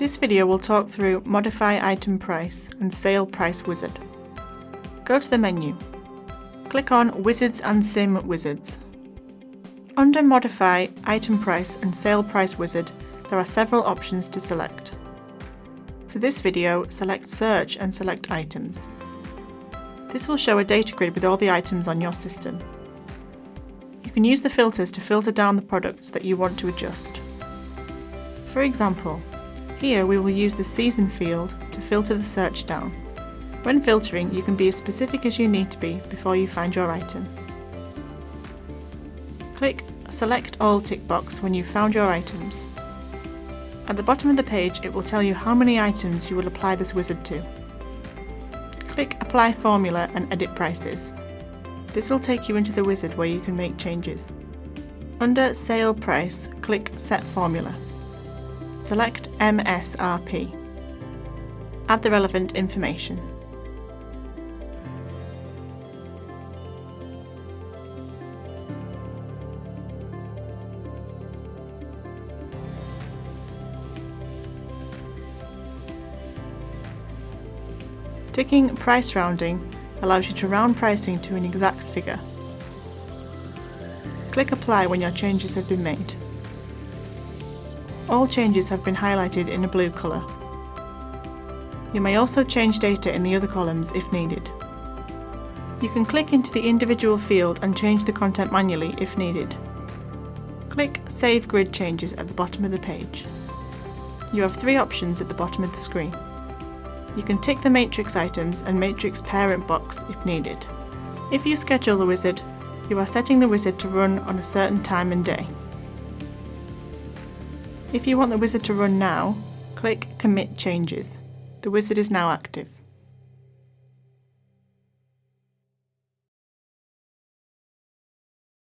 This video will talk through Modify Item Price and Sale Price Wizard. Go to the menu. Click on Wizards and Sim Wizards. Under Modify Item Price and Sale Price Wizard, there are several options to select. For this video, select Search and select Items. This will show a data grid with all the items on your system. You can use the filters to filter down the products that you want to adjust. For example, here we will use the Season field to filter the search down. When filtering, you can be as specific as you need to be before you find your item. Click Select All tick box when you've found your items. At the bottom of the page, it will tell you how many items you will apply this wizard to. Click Apply Formula and Edit Prices. This will take you into the wizard where you can make changes. Under Sale Price, click Set Formula. Select MSRP. Add the relevant information. Ticking Price Rounding allows you to round pricing to an exact figure. Click Apply when your changes have been made. All changes have been highlighted in a blue colour. You may also change data in the other columns if needed. You can click into the individual field and change the content manually if needed. Click Save Grid Changes at the bottom of the page. You have three options at the bottom of the screen. You can tick the matrix items and matrix parent box if needed. If you schedule the wizard, you are setting the wizard to run on a certain time and day. If you want the wizard to run now, click Commit Changes. The wizard is now active.